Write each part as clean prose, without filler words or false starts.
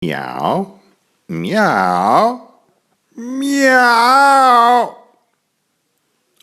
Meow, meow, meow.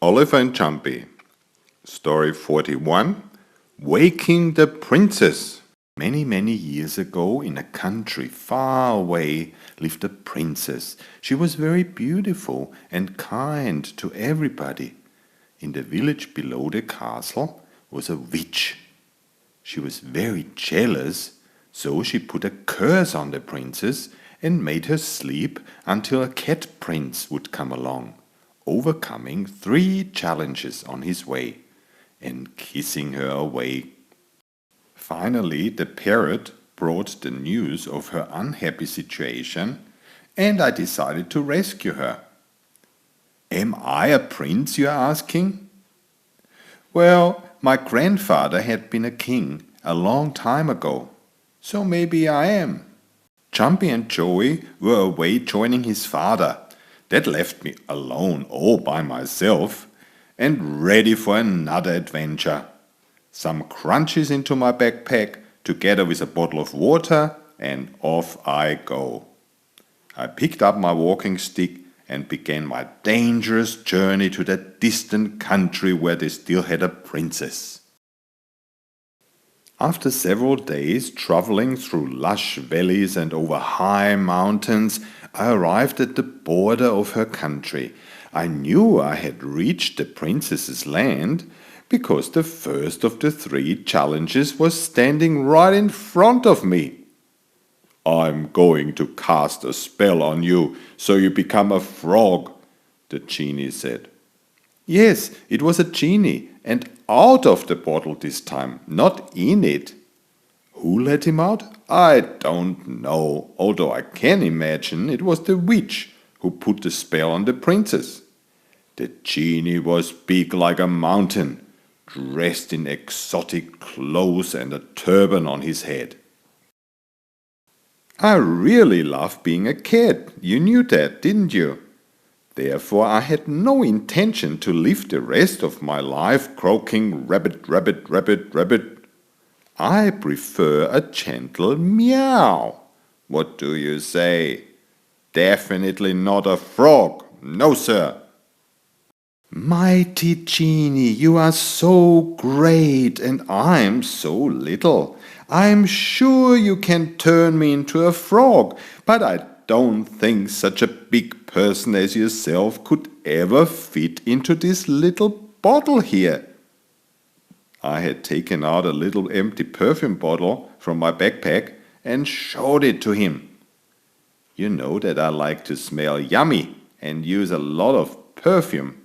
Oliver and Jumpy. Story 41. Waking the Princess. Many, many years ago, in a country far away, lived a princess. She was very beautiful and kind to everybody. In the village below the castle was a witch. She was very jealous, so she put a curse on the princess and made her sleep until a cat prince would come along, overcoming 3 challenges on his way and kissing her away. Finally, the parrot brought the news of her unhappy situation, and I decided to rescue her. Am I a prince, you are asking? Well, my grandfather had been a king a long time ago, so maybe I am. Jumpy and Joey were away joining his father. That left me alone all by myself and ready for another adventure. Some crunches into my backpack together with a bottle of water, and off I go. I picked up my walking stick and began my dangerous journey to that distant country where they still had a princess. After several days traveling through lush valleys and over high mountains, I arrived at the border of her country. I knew I had reached the princess's land because the first of the 3 challenges was standing right in front of me. I'm going to cast a spell on you so you become a frog, the genie said. Yes, it was a genie, and out of the bottle this time, not in it. Who let him out? I don't know, although I can imagine it was the witch who put the spell on the princess. The genie was big like a mountain, dressed in exotic clothes and a turban on his head. I really love being a cat. You knew that, didn't you? Therefore, I had no intention to live the rest of my life croaking rabbit, rabbit, rabbit, rabbit. I prefer a gentle meow. What do you say? Definitely not a frog. No, sir. Mighty genie, you are so great and I'm so little. I'm sure you can turn me into a frog, but I don't think such a big person as yourself could ever fit into this little bottle here. I had taken out a little empty perfume bottle from my backpack and showed it to him. You know that I like to smell yummy and use a lot of perfume.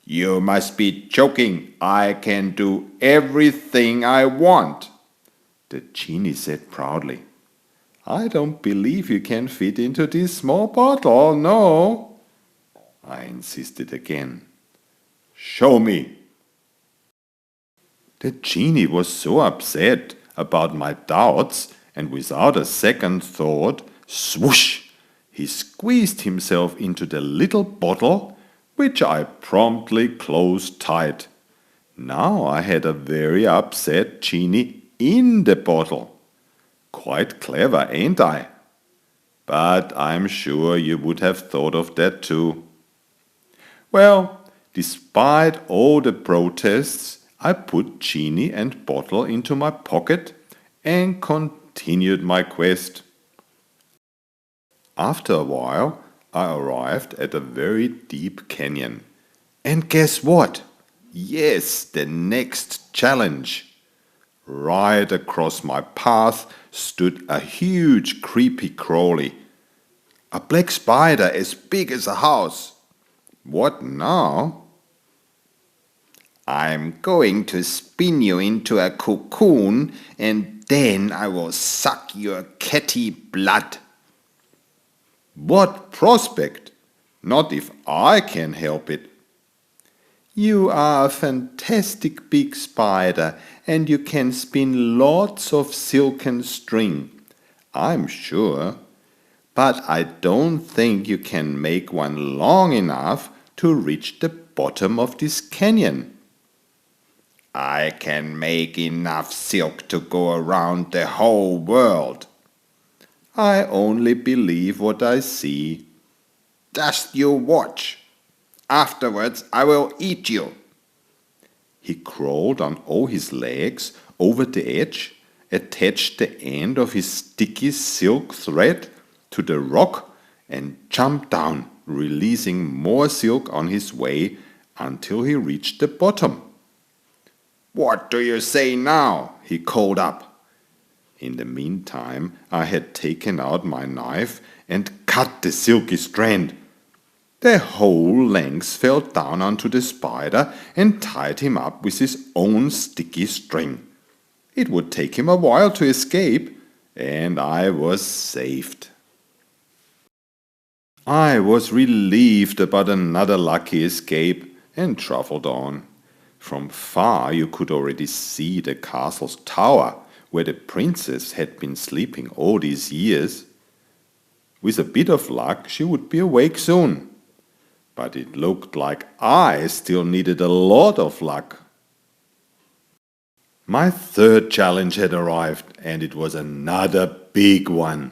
You must be joking. I can do everything I want, the genie said proudly. I don't believe you can fit into this small bottle, no, I insisted again. Show me. The genie was so upset about my doubts, and without a second thought, swoosh, he squeezed himself into the little bottle, which I promptly closed tight. Now I had a very upset genie in the bottle. Quite clever, ain't I? But I'm sure you would have thought of that too. Well, despite all the protests, I put genie and bottle into my pocket and continued my quest. After a while, I arrived at a very deep canyon. And guess what? Yes, the next challenge. Right across my path stood a huge creepy crawly. A black spider as big as a house. What now? I'm going to spin you into a cocoon and then I will suck your catty blood. What prospect? Not if I can help it. You are a fantastic big spider and you can spin lots of silken string, I'm sure. But I don't think you can make one long enough to reach the bottom of this canyon. I can make enough silk to go around the whole world. I only believe what I see. Just you watch. Afterwards I will eat you. He crawled on all his legs over the edge, attached the end of his sticky silk thread to the rock, and jumped down, releasing more silk on his way until he reached the bottom. What do you say now? He called up. In the meantime, I had taken out my knife and cut the silky strand. The whole length fell down onto the spider and tied him up with his own sticky string. It would take him a while to escape, and I was saved. I was relieved about another lucky escape and travelled on. From far you could already see the castle's tower, where the princess had been sleeping all these years. With a bit of luck she would be awake soon. But it looked like I still needed a lot of luck. My third challenge had arrived, and it was another big one.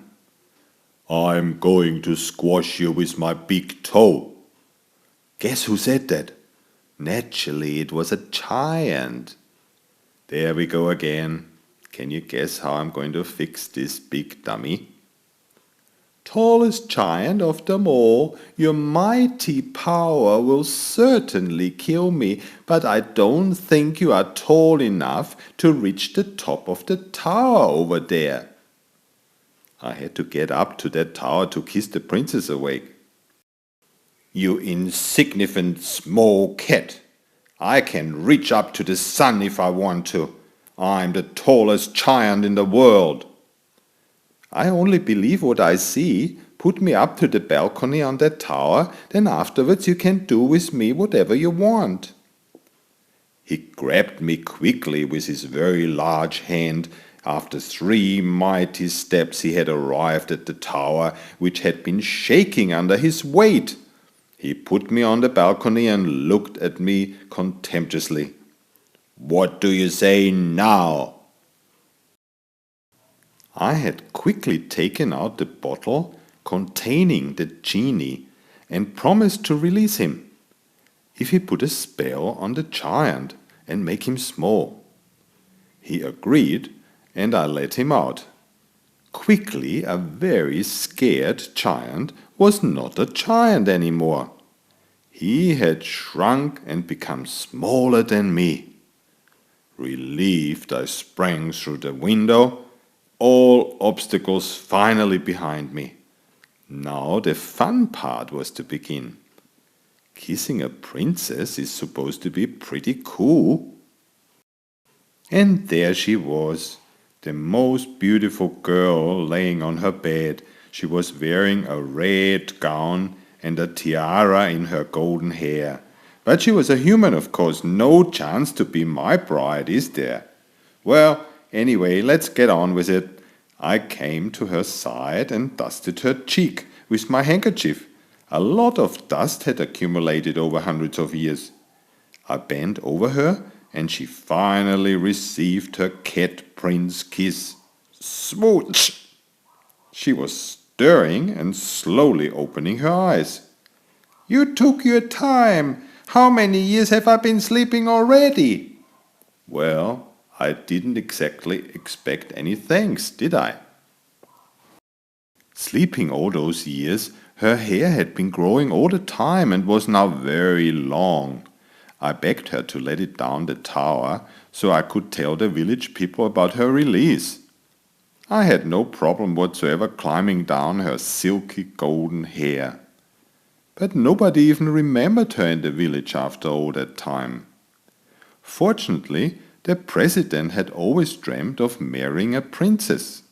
I'm going to squash you with my big toe. Guess who said that? Naturally, it was a giant. There we go again. Can you guess how I'm going to fix this big dummy? Tallest giant of them all, your mighty power will certainly kill me, but I don't think you are tall enough to reach the top of the tower over there. I had to get up to that tower to kiss the princess awake. You insignificant small cat! I can reach up to the sun if I want to. I'm the tallest giant in the world. I only believe what I see. Put me up to the balcony on that tower, then afterwards you can do with me whatever you want. He grabbed me quickly with his very large hand. After 3 mighty steps he had arrived at the tower, which had been shaking under his weight. He put me on the balcony and looked at me contemptuously. What do you say now? I had quickly taken out the bottle containing the genie and promised to release him if he put a spell on the giant and make him small. He agreed, and I let him out. Quickly, a very scared giant was not a giant anymore. He had shrunk and become smaller than me. Relieved, I sprang through the window, all obstacles finally behind me. Now the fun part was to begin. Kissing a princess is supposed to be pretty cool. And there she was, the most beautiful girl laying on her bed. She was wearing a red gown and a tiara in her golden hair. But she was a human, of course. No chance to be my bride, is there? Well, anyway, let's get on with it. I came to her side and dusted her cheek with my handkerchief. A lot of dust had accumulated over hundreds of years. I bent over her, and she finally received her cat prince kiss. Smooch! She was stirring and slowly opening her eyes. You took your time. How many years have I been sleeping already? Well, I didn't exactly expect any thanks, did I? Sleeping all those years, her hair had been growing all the time and was now very long. I begged her to let it down the tower so I could tell the village people about her release. I had no problem whatsoever climbing down her silky golden hair. But nobody even remembered her in the village after all that time. Fortunately, the president had always dreamed of marrying a princess.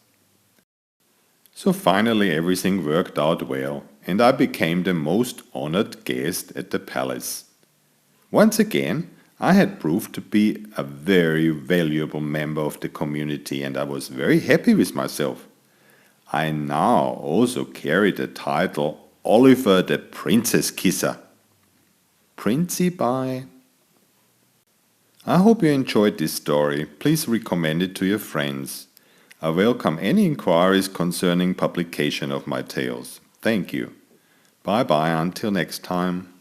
So finally everything worked out well, and I became the most honored guest at the palace. Once again, I had proved to be a very valuable member of the community, and I was very happy with myself. I now also carry the title Oliver the Princess Kisser. Princey bye. I hope you enjoyed this story. Please recommend it to your friends. I welcome any inquiries concerning publication of my tales. Thank you. Bye bye until next time.